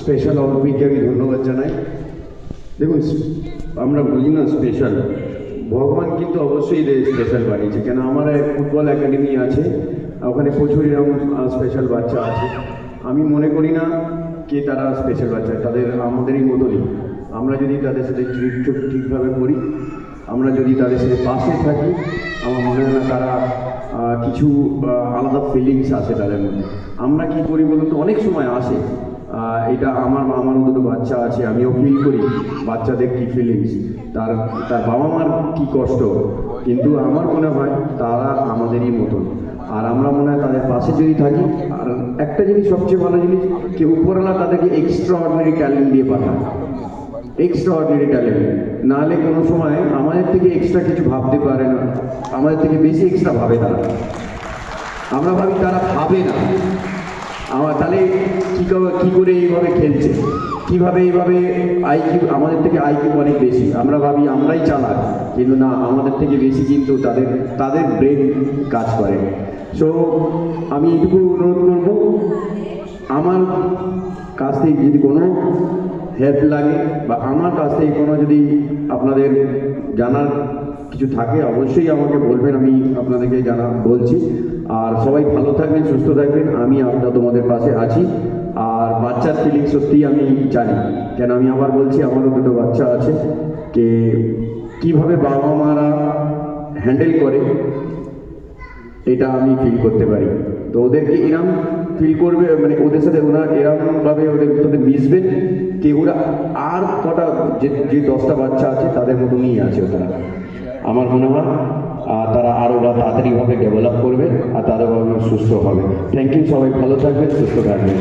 Special অলিম্পিককে আমি ধন্যবাদ জানাই। দেখুন, আমরা বলি না স্পেশাল, ভগবান কিন্তু অবশ্যই স্পেশাল বানিয়েছে। কেন, আমার এক ফুটবল একাডেমি আছে, ওখানে প্রচুর এরকম স্পেশাল বাচ্চা আছে। আমি মনে করি না যে তারা স্পেশাল বাচ্চা, তাদের আমাদেরই মতনই। আমরা যদি তাদের সাথে ঠিকভাবে করি, আমরা যদি তাদের সাথে পাশে থাকি, আমার মনে হয় না তারা কিছু আলাদা ফিলিংস আসে তাদের মধ্যে। আমরা কি করি বলুন তো, অনেক সময় আসে এটা আমারও দুটো বাচ্চা আছে, আমিও ফিল করি বাচ্চাদের কী ফিলিংস, তার তার বাবা মার কী কষ্ট, কিন্তু আমার মনে হয় তারা আমাদেরই মতন। আর আমরা মনে হয় তাদের পাশে যদি থাকি। আর একটা জিনিস, সবচেয়ে ভালো জিনিস, কেউ উপরওয়ালা তাদেরকে এক্সট্রা অর্ডিনারি ট্যালেন্ট দিয়ে পাঠায়, এক্সট্রা অর্ডিনারি ট্যালেন্ট। নাহলে কোনো সময় আমাদের থেকে এক্সট্রা কিছু ভাবতে পারে না, আমাদের থেকে বেশি এক্সট্রা ভাবে তারা। আমরা ভাবি তারা ভাবে না, তাহলে কী করে এইভাবে খেলছে, কীভাবে এইভাবে আইকিউ, আমাদের থেকে আইকিউ অনেক বেশি। আমরা ভাবি আমরাই চালাক, কিন্তু না, আমাদের থেকে বেশি কিন্তু তাদের ব্রেন কাজ করে। সো আমি এইটুকু অনুরোধ করব, আমার কাছ থেকে যদি কোনো হেল্প লাগে বা আমার কাছ থেকে কোনো যদি আপনাদের জানার কিছু থাকে, অবশ্যই আমাকে বলবেন, আমি আপনাদেরকে বলছি। আর সবাই ভালো থাকবেন, সুস্থ থাকবেন, আমি তোমাদের পাশে আছি। আর বাচ্চার ফিলিং সত্যিই আমি জানি, কেন আমি আবার বলছি, আমারও দুটো বাচ্চা আছে, কে কীভাবে বাবা মারা হ্যান্ডেল করে এটা আমি ফিল করতে পারি। তো ওদেরকে এরম ফিল করবে, মানে ওদের সাথে ওরা এরমভাবে ওদের সাথে মিশবেন যে ওরা আর কটা যে 10টা বাচ্চা আছে তাদের মতো নিয়ে আছে ওরা, আমার মনে হয়। আর তারা আরও তাড়াতাড়িভাবে ডেভেলপ করবে আর তাদেরভাবে সুস্থ হবে। থ্যাংক ইউ, সবাই ভালো থাকবেন, সুস্থ থাকবেন।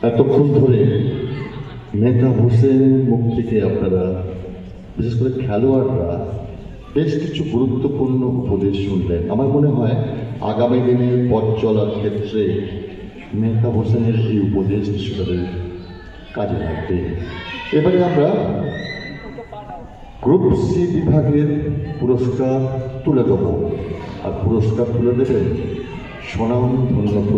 এতক্ষণ ধরে মেহতাব হোসেনের মুখ থেকে আপনারা, বিশেষ করে খেলোয়াড়রা, বেশ কিছু গুরুত্বপূর্ণ উপদেশ শুনলেন। আমার মনে হয় আগামী দিনের পথ চলার ক্ষেত্রে মেহতাব হোসেনের এই উপদেশ তাদের কাজে লাগবে। এবারে আমরা গ্রুপ সি বিভাগের পুরস্কার তুলে দেবো, আর পুরস্কার তুলে দেবেন স্বনামধন্য